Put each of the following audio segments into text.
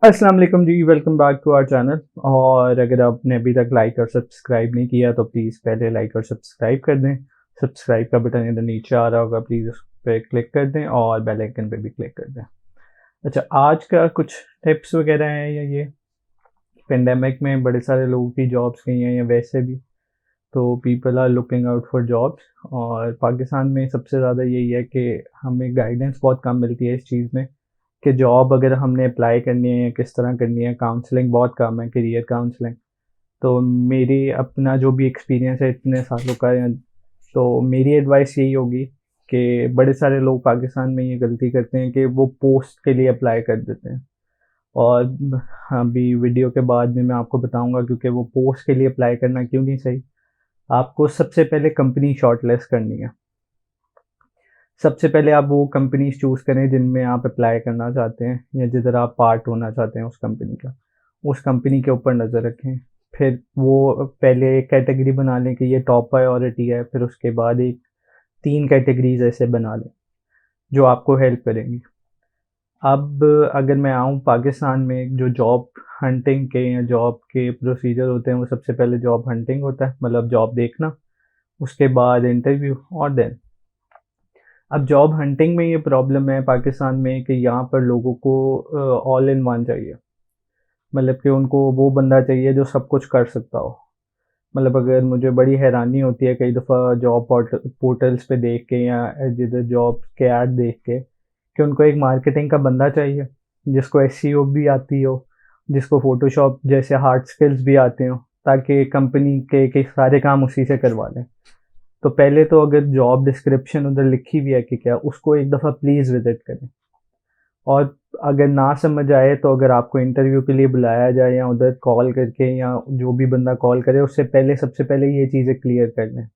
अस्सलाम वालेकुम जी, welcome back to our channel. और अगर आपने अभी तक लाइक और सब्सक्राइब नहीं किया तो प्लीज़ पहले लाइक और सब्सक्राइब कर दें। सब्सक्राइब का बटन इधर नीचे आ रहा होगा, प्लीज़ उस पर क्लिक कर दें और बेल आइकन पे भी क्लिक कर दें। अच्छा, आज का कुछ टिप्स वगैरह हैं या ये पेंडेमिक में बड़े सारे लोगों की जॉब्स गई हैं या वैसे भी, तो people are looking out for jobs. और पाकिस्तान में सबसे ज़्यादा यही है कि हमें गाइडेंस बहुत कम मिलती है इस चीज़ में कि जॉब अगर हमने अप्लाई करनी है या किस तरह करनी है। काउंसलिंग बहुत कम है, करियर काउंसलिंग। तो मेरी अपना जो भी एक्सपीरियंस है इतने सालों का, तो मेरी एडवाइस यही होगी कि बड़े सारे लोग पाकिस्तान में ये गलती करते हैं कि वो पोस्ट के लिए अप्लाई कर देते हैं। और अभी वीडियो के बाद में मैं आपको बताऊंगा क्योंकि वो पोस्ट के लिए अप्लाई करना क्यों नहीं सही। आपको सबसे पहले कंपनी शॉर्टलिस्ट करनी है। सबसे पहले आप वो कंपनीज चूज़ करें जिनमें आप अप्लाई करना चाहते हैं या जिधर आप पार्ट होना चाहते हैं उस कंपनी का। उस कंपनी के ऊपर नज़र रखें। फिर वो पहले एक कैटेगरी बना लें कि ये टॉप प्रायोरिटी है, फिर उसके बाद एक 3 कैटेगरीज ऐसे बना लें जो आपको हेल्प करेंगी। अब अगर मैं आऊँ पाकिस्तान में, जो जॉब हंटिंग के या जॉब के प्रोसीजर होते हैं, वो सबसे पहले जॉब हंटिंग होता है, मतलब जॉब देखना। उसके बाद इंटरव्यू और देन। अब जॉब हंटिंग में ये प्रॉब्लम है पाकिस्तान में कि यहाँ पर लोगों को ऑल इन वन चाहिए। मतलब कि उनको वो बंदा चाहिए जो सब कुछ कर सकता हो। मतलब अगर मुझे बड़ी हैरानी होती है कई दफ़ा जॉब पोर्टल्स पे देख के या जिधर जॉब के ऐड देख के कि उनको एक मार्केटिंग का बंदा चाहिए जिसको एसईओ भी आती हो, जिसको फ़ोटोशॉप जैसे हार्ड स्किल्स भी आते हो, ताकि कंपनी के सारे काम उसी से करवा लें। तो पहले तो अगर जॉब डिस्क्रिप्शन उधर लिखी हुई है कि क्या, उसको एक दफ़ा प्लीज़ विज़िट करें। और अगर ना समझ आए तो अगर आपको इंटरव्यू के लिए बुलाया जाए या उधर कॉल करके या जो भी बंदा कॉल करे उससे पहले सबसे पहले ये चीज़ें क्लियर कर लें,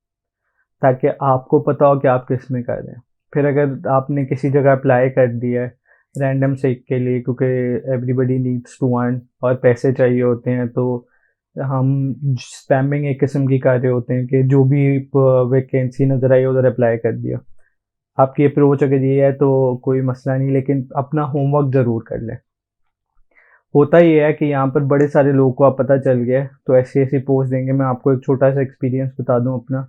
ताकि आपको पता हो कि आप किस में कर रहे हैं। फिर अगर आपने किसी जगह अप्लाई कर दिया है रैंडम सेक के लिए, क्योंकि एवरीबडी नीड्स टू अर्न और पैसे चाहिए होते हैं, तो हम स्पैमिंग एक किस्म की कर रहे होते हैं कि जो भी वैकेंसी नज़र आई उधर अप्लाई कर दिया। आपकी अप्रोच अगर ये है तो कोई मसला नहीं, लेकिन अपना होमवर्क ज़रूर कर लें। होता ये है कि यहाँ पर बड़े सारे लोगों को अब पता चल गया है, तो ऐसी ऐसी पोस्ट देंगे। मैं आपको एक छोटा सा एक्सपीरियंस बता दूं अपना।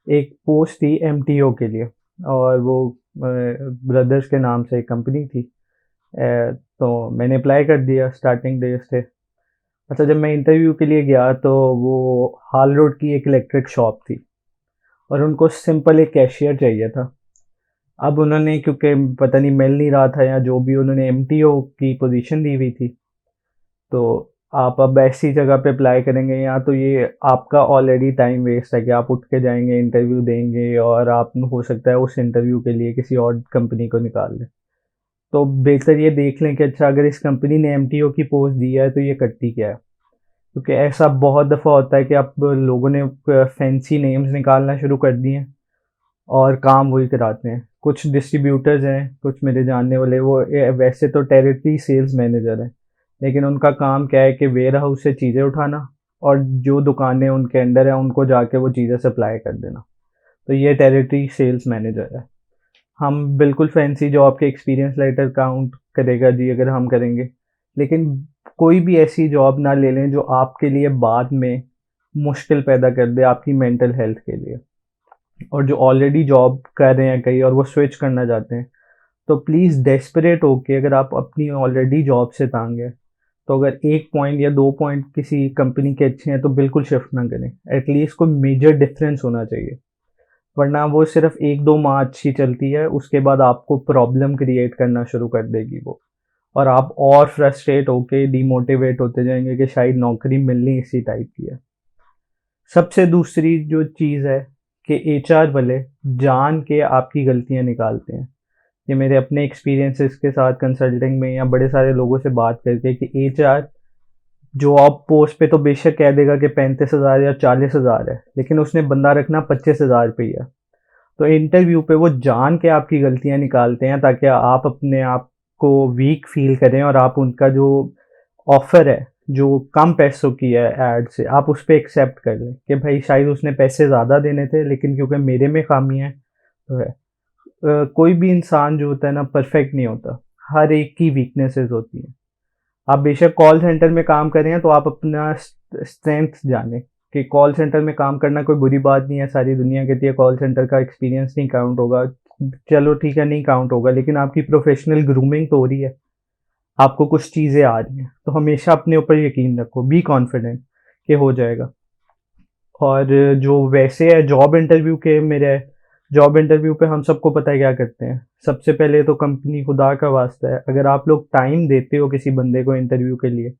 एक पोस्ट थी एमटीओ के लिए, और वो ब्रदर्स के नाम से एक कंपनी थी। तो मैंने अप्लाई कर दिया, स्टार्टिंग डेज थे। अच्छा, जब मैं इंटरव्यू के लिए गया तो वो हाल रोड की एक इलेक्ट्रिक शॉप थी और उनको सिंपल एक कैशियर चाहिए था। अब उन्होंने, क्योंकि पता नहीं मिल नहीं रहा था या जो भी, उन्होंने एमटीओ की पोजीशन दी हुई थी। तो आप अब ऐसी जगह पे अप्लाई करेंगे या तो ये आपका ऑलरेडी टाइम वेस्ट है कि आप उठ के जाएंगे इंटरव्यू देंगे और आप हो सकता है उस इंटरव्यू के लिए किसी और कंपनी को निकाल दें। तो बेहतर ये देख लें कि अच्छा, अगर इस कंपनी ने एमटीओ की पोस्ट दी है तो ये करती क्या है। क्योंकि ऐसा बहुत दफ़ा होता है कि अब लोगों ने फैंसी नेम्स निकालना शुरू कर दिए हैं और काम वही कराते हैं। कुछ डिस्ट्रीब्यूटर्स हैं, कुछ मेरे जानने वाले, वो वैसे तो टेरिटरी सेल्स मैनेजर हैं, लेकिन उनका काम क्या है कि वेयर हाउस से चीज़ें उठाना और जो दुकानें उनके अंडर हैं उनको जाके वो चीज़ें सप्लाई कर देना। तो ये टेरिटरी सेल्स मैनेजर है। हम बिल्कुल फैंसी जॉब के एक्सपीरियंस लेटर काउंट करेगा जी अगर हम करेंगे, लेकिन कोई भी ऐसी जॉब ना ले लें जो आपके लिए बाद में मुश्किल पैदा कर दे आपकी मेंटल हेल्थ के लिए। और जो ऑलरेडी जॉब कर रहे हैं कहीं और वो स्विच करना चाहते हैं, तो प्लीज़ डेस्परेट होके, अगर आप अपनी ऑलरेडी जॉब से तंग है, तो अगर 1 पॉइंट या 2 पॉइंट किसी कंपनी के अच्छे हैं तो बिल्कुल शिफ्ट ना करें। एटलीस्ट कोई मेजर डिफरेंस होना चाहिए, वरना वो सिर्फ 1-2 माह अच्छी चलती है, उसके बाद आपको प्रॉब्लम क्रिएट करना शुरू कर देगी वो। और आप और फ्रस्ट्रेट होके डिमोटिवेट होते जाएंगे कि शायद नौकरी मिलनी इसी टाइप की है। सबसे दूसरी जो चीज़ है कि एचआर वाले जान के आपकी गलतियाँ निकालते हैं। ये मेरे अपने एक्सपीरियंसेस के साथ कंसल्टिंग में या बड़े सारे लोगों से बात करके कि एचआर जॉब पोस्ट पे तो बेशक कह देगा कि 35,000 या 40,000 है, लेकिन उसने बंदा रखना 25,000 पे ही है। तो इंटरव्यू पे वो जान के आपकी गलतियाँ निकालते हैं ताकि आप अपने आप को वीक फील करें और आप उनका जो ऑफ़र है, जो कम पैसों की है ऐड से, आप उस पे एक्सेप्ट कर लें कि भाई शायद उसने पैसे ज़्यादा देने थे लेकिन क्योंकि मेरे में ख़ामी है तो है। कोई भी इंसान जो होता है ना परफेक्ट नहीं होता, हर एक की वीकनेसेस होती हैं। आप बेशक कॉल सेंटर में काम कर रहे हैं तो आप अपना स्ट्रेंथ जानें कि कॉल सेंटर में काम करना कोई बुरी बात नहीं है। सारी दुनिया कहती है कॉल सेंटर का एक्सपीरियंस नहीं काउंट होगा। चलो ठीक है, नहीं काउंट होगा, लेकिन आपकी प्रोफेशनल ग्रूमिंग तो हो रही है, आपको कुछ चीज़ें आ रही हैं, तो हमेशा अपने ऊपर यकीन रखो, बी कॉन्फिडेंट कि हो जाएगा। और जो वैसे है जॉब इंटरव्यू के मेरे, जॉब इंटरव्यू पे हम सबको पता है क्या करते हैं। सबसे पहले तो कंपनी, खुदा का वास्ता है, अगर आप लोग टाइम देते हो किसी बंदे को इंटरव्यू के लिए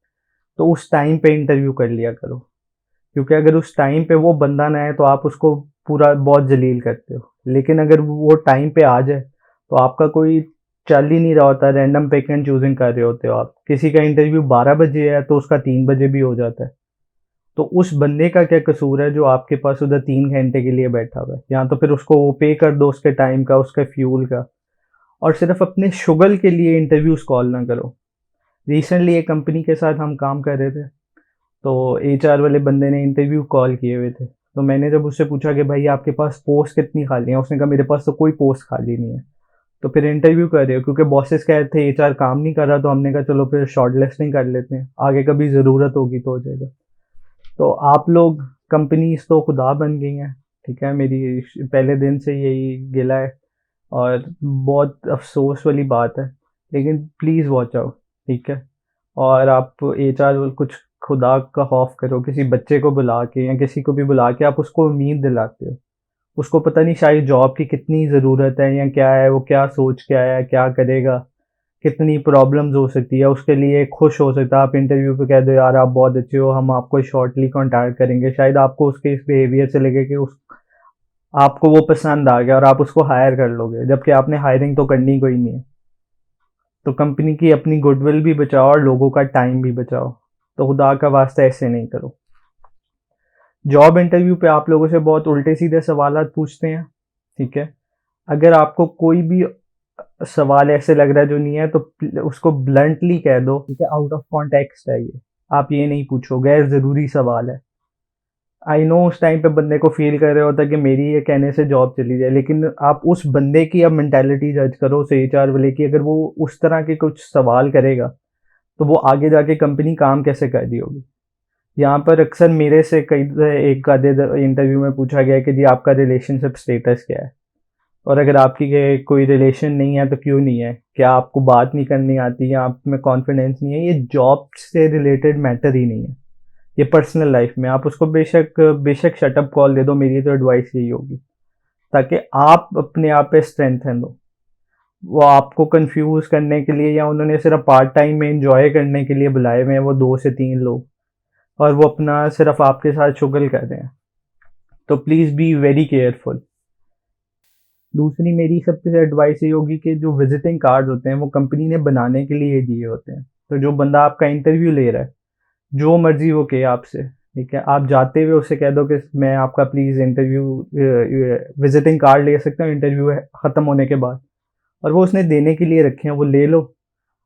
तो उस टाइम पे इंटरव्यू कर लिया करो, क्योंकि अगर उस टाइम पे वो बंदा ना आए तो आप उसको पूरा बहुत जलील करते हो। लेकिन अगर वो टाइम पे आ जाए तो आपका कोई चल ही नहीं रहा होता, रैंडम पिक एंड चूजिंग कर रहे होते हो आप। किसी का इंटरव्यू 12 बजे है तो उसका 3 बजे भी हो जाता है, तो उस बंदे का क्या कसूर है जो आपके पास उधर 3 घंटे के लिए बैठा हुआ है। या तो फिर उसको वो पे कर दो उसके टाइम का, उसके फ्यूल का। और सिर्फ अपने शुगल के लिए इंटरव्यूज कॉल ना करो। रिसेंटली एक कंपनी के साथ हम काम कर रहे थे, तो एचआर वाले बंदे ने इंटरव्यू कॉल किए हुए थे। तो मैंने जब उससे पूछा कि भाई आपके पास पोस्ट कितनी खाली है, उसने कहा मेरे पास तो कोई पोस्ट खाली नहीं है। तो फिर इंटरव्यू कर रहे हो, क्योंकि बॉसेस कह रहे थे एचआर काम नहीं कर रहा, तो हमने कहा चलो फिर शॉर्ट लिस्टिंग कर लेते हैं, आगे कभी ज़रूरत होगी तो हो जाएगा। तो आप लोग, कंपनीज तो खुदा बन गई हैं, ठीक है, मेरी पहले दिन से यही गिला है और बहुत अफसोस वाली बात है। लेकिन प्लीज़ वॉच आउट, ठीक है। और आप एचआर कुछ खुदा का खौफ करो, किसी बच्चे को बुला के या किसी को भी बुला के आप उसको उम्मीद दिलाते हो। उसको पता नहीं शायद जॉब की कितनी ज़रूरत है या क्या है, वो क्या सोच के आया है, क्या करेगा, कितनी प्रॉब्लम्स हो सकती है, उसके लिए खुश हो सकता है। आप इंटरव्यू पे कह दो यार आप बहुत अच्छे हो, हम आपको शॉर्टली कॉन्टैक्ट करेंगे, शायद आपको उसके इस बिहेवियर से लगे कि उस आपको वो पसंद आ गया और आप उसको हायर कर लोगे, जबकि आपने हायरिंग तो करनी कोई नहीं है। तो कंपनी की अपनी गुडविल भी बचाओ और लोगों का टाइम भी बचाओ। तो खुदा का वास्ता ऐसे नहीं करो। जॉब इंटरव्यू पे आप लोगों से बहुत उल्टे सीधे सवाल पूछते हैं, ठीक है। अगर आपको कोई भी सवाल ऐसे लग रहा है जो नहीं है तो उसको ब्लंटली कह दो, ठीक है, आउट ऑफ कॉन्टेक्स्ट है ये, आप ये नहीं पूछो, गैर ज़रूरी सवाल है। आई नो उस टाइम पे बंदे को फील कर रहे होता है कि मेरी ये कहने से जॉब चली जाए, लेकिन आप उस बंदे की अब मेंटालिटी जज करो, उस एचआर वाले की। अगर वो उस तरह के कुछ सवाल करेगा तो वो आगे जाके कंपनी काम कैसे कर रही होगी। यहाँ पर अक्सर मेरे से कई एक आधे इंटरव्यू में पूछा गया कि जी आपका रिलेशनशिप स्टेटस क्या है, और अगर आपकी कोई रिलेशन नहीं है तो क्यों नहीं है, क्या आपको बात नहीं करनी आती या आप में कॉन्फिडेंस नहीं है। ये जॉब से रिलेटेड मैटर ही नहीं है, ये पर्सनल लाइफ में आप उसको बेशक बेशक शटअप कॉल दे दो। मेरी तो एडवाइस यही होगी, ताकि आप अपने आप पे स्ट्रेंथन दो। वो आपको कंफ्यूज करने के लिए या उन्होंने सिर्फ पार्ट टाइम में इंजॉय करने के लिए बुलाए हुए हैं वो 2 से 3 लोग, और वो अपना सिर्फ आपके साथ शुगल कर रहे हैं। तो प्लीज़ बी वेरी केयरफुल। दूसरी मेरी सबसे एडवाइस ये होगी कि जो विजिटिंग कार्ड होते हैं वो कंपनी ने बनाने के लिए दिए होते हैं। तो जो बंदा आपका इंटरव्यू ले रहा है, जो मर्जी वो कहे आपसे, ठीक है, आप जाते हुए उससे कह दो कि मैं आपका प्लीज़ इंटरव्यू विजिटिंग कार्ड ले सकता हूँ इंटरव्यू ख़त्म होने के बाद। और वो उसने देने के लिए रखे हैं, वो ले लो।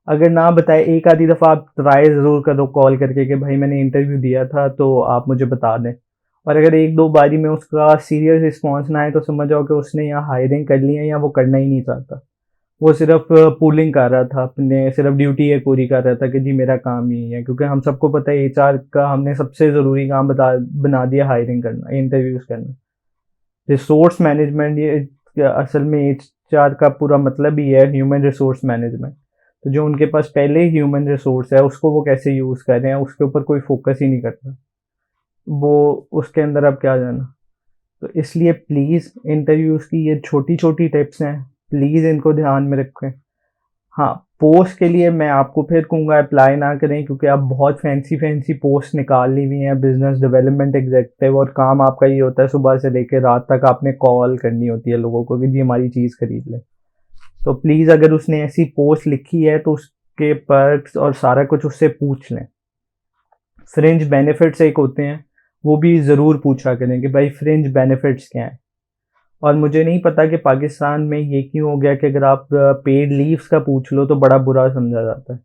अगर ना बताए, एक आधी दफ़ा आप ट्राई ज़रूर करो कॉल करके कि भाई मैंने इंटरव्यू दिया था तो आप मुझे बता दें। और अगर एक दो बारी में उसका सीरियस रिस्पॉन्स ना आए तो समझ जाओ कि उसने यहाँ हायरिंग कर ली है या वो करना ही नहीं चाहता। वो सिर्फ पूलिंग कर रहा था, अपने सिर्फ ड्यूटी ये पूरी कर रहा था कि जी मेरा काम ही है, क्योंकि हम सबको पता है एचआर का हमने सबसे ज़रूरी काम बना दिया हायरिंग करना, इंटरव्यूज़ करना। रिसोर्स मैनेजमेंट, ये असल में एचआर का पूरा मतलब ही है ह्यूमन रिसोर्स मैनेजमेंट। तो जो उनके पास पहले ही ह्यूमन रिसोर्स है उसको वो कैसे यूज़ कर रहे हैं उसके ऊपर कोई फोकस ही नहीं करता। वो उसके अंदर अब क्या जाना। तो इसलिए प्लीज़ इंटरव्यूज़ की ये छोटी छोटी टिप्स हैं, प्लीज़ इनको ध्यान में रखें। हाँ, पोस्ट के लिए मैं आपको फिर कहूँगा अप्लाई ना करें, क्योंकि आप बहुत फैंसी फैंसी पोस्ट निकाल ली हुई हैं, बिजनेस डेवलपमेंट एग्जीक्यूटिव, और काम आपका ये होता है सुबह से लेकर रात तक आपने कॉल करनी होती है लोगों को कि जी हमारी चीज़ खरीद लें। तो प्लीज़ अगर उसने ऐसी पोस्ट लिखी है तो उसके पर्क्स और सारा कुछ उससे पूछ लें। फ्रिंज बेनिफिट्स एक होते हैं, वो भी ज़रूर पूछा करें कि भाई फ्रिंज बेनिफिट्स क्या हैं। और मुझे नहीं पता कि पाकिस्तान में ये क्यों हो गया कि अगर आप पेड लीव्स का पूछ लो तो बड़ा बुरा समझा जाता है।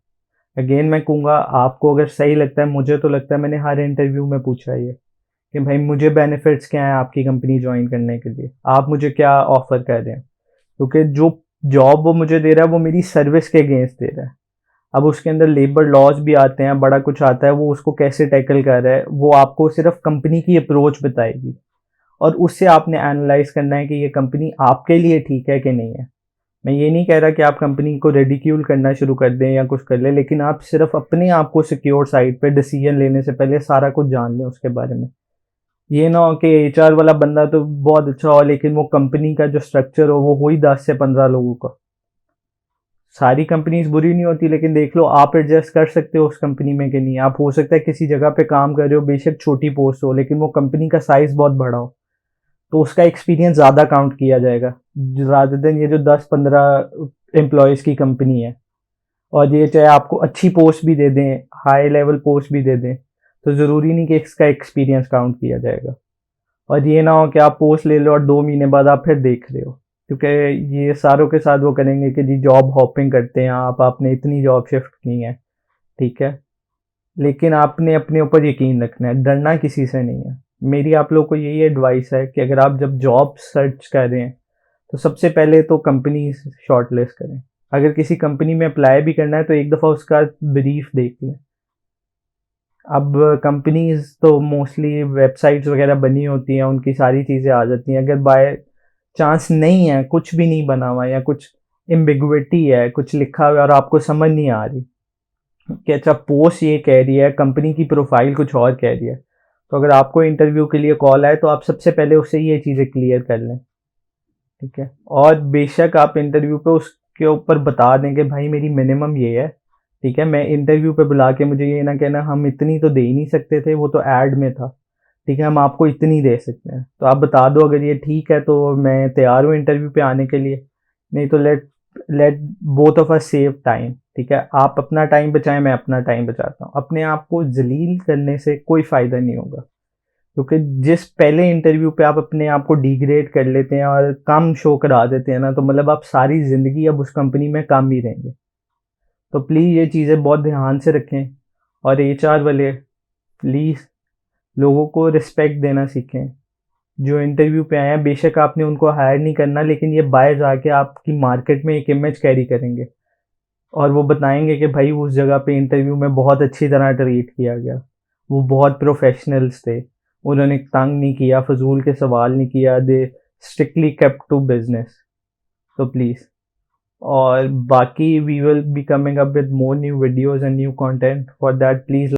अगेन मैं कहूँगा, आपको अगर सही लगता है, मुझे तो लगता है मैंने हर इंटरव्यू में पूछा है ये कि भाई मुझे बेनिफिट्स क्या हैं आपकी कंपनी ज्वाइन करने के लिए, आप मुझे क्या ऑफ़र कर रहे हैं, क्योंकि जो जॉब वो मुझे दे रहा है वो मेरी सर्विस के अगेंस्ट दे रहा है। अब उसके अंदर लेबर लॉज भी आते हैं, बड़ा कुछ आता है, वो उसको कैसे टैकल कर रहा है वो आपको सिर्फ कंपनी की अप्रोच बताएगी, और उससे आपने एनालाइज करना है कि ये कंपनी आपके लिए ठीक है कि नहीं है। मैं ये नहीं कह रहा कि आप कंपनी को रेडिक्यूल करना शुरू कर दें या कुछ कर लें, लेकिन आप सिर्फ अपने आप को सिक्योर साइड पे डिसीजन लेने से पहले सारा कुछ जान लें उसके बारे में। ये ना हो कि एचआर वाला बंदा तो बहुत अच्छा हो, लेकिन वो कंपनी का जो स्ट्रक्चर हो ही 10 से 15 लोगों का। सारी कंपनीज बुरी नहीं होती, लेकिन देख लो आप एडजस्ट कर सकते हो उस कंपनी में कि नहीं। आप हो सकता है किसी जगह पे काम कर रहे हो, बेशक छोटी पोस्ट हो, लेकिन वो कंपनी का साइज बहुत बड़ा हो, तो उसका एक्सपीरियंस ज़्यादा काउंट किया जाएगा रादर देन ये जो 10-15 एम्प्लॉयज़ की कंपनी है। और ये चाहे आपको अच्छी पोस्ट भी दे दें, हाई लेवल पोस्ट भी दे दें, तो ज़रूरी नहीं कि इसका एक्सपीरियंस काउंट किया जाएगा। और ये ना हो कि आप पोस्ट ले लो और 2 महीने बाद आप फिर देख रहे हो, क्योंकि ये सारों के साथ वो करेंगे कि जी जॉब हॉपिंग करते हैं आप, आपने इतनी जॉब शिफ्ट की है, ठीक है। लेकिन आपने अपने ऊपर यकीन रखना है, डरना किसी से नहीं है। मेरी आप लोग को यही एडवाइस है कि अगर आप जब जॉब सर्च कर रहे हैं तो सबसे पहले तो कंपनी शॉर्ट लिस्ट करें। अगर किसी कंपनी में अप्लाई भी करना है तो एक दफ़ा उसका ब्रीफ देख लें। अब कंपनीज तो मोस्टली वेबसाइट्स वगैरह बनी होती हैं, उनकी सारी चीज़ें आ जाती हैं। अगर बाय चांस नहीं है, कुछ भी नहीं बना हुआ या कुछ एम्बिगुइटी है, कुछ लिखा हुआ है और आपको समझ नहीं आ रही कि अच्छा पोस्ट ये कह रही है, कंपनी की प्रोफाइल कुछ और कह रही है, तो अगर आपको इंटरव्यू के लिए कॉल आए तो आप सबसे पहले उससे ये चीज़ें क्लियर कर लें, ठीक है। और बेशक आप इंटरव्यू पे उसके ऊपर बता दें कि भाई मेरी मिनिमम ये है, ठीक है। मैं इंटरव्यू पे बुला के मुझे ये ना कहना हम इतनी तो दे ही नहीं सकते थे, वो तो ऐड में था, ठीक है, हम आपको इतनी दे सकते हैं। तो आप बता दो अगर ये ठीक है तो मैं तैयार हूँ इंटरव्यू पे आने के लिए, नहीं तो let let both of us save time, ठीक है। आप अपना टाइम बचाएं, मैं अपना टाइम बचाता हूँ। अपने आप को जलील करने से कोई फ़ायदा नहीं होगा, क्योंकि जिस पहले इंटरव्यू पे आप अपने आप को डिग्रेड कर लेते हैं और कम शो करा देते हैं ना, तो मतलब आप सारी ज़िंदगी अब उस कंपनी में कम ही रहेंगे। तो प्लीज़ ये चीज़ें बहुत ध्यान से रखें। और एचआर वाले प्लीज़ लोगों को रिस्पेक्ट देना सीखें। जो इंटरव्यू पे आए हैं, बेशक आपने उनको हायर नहीं करना, लेकिन ये बाहर जाके आपकी मार्केट में एक इमेज कैरी करेंगे और वो बताएंगे कि भाई उस जगह पे इंटरव्यू में बहुत अच्छी तरह ट्रीट किया गया, वो बहुत प्रोफेशनल्स थे, उन्होंने तंग नहीं किया, फजूल के सवाल नहीं किया, they strictly kept to business. तो प्लीज़, और बाकी we will be coming up with more new videos and new content. For that please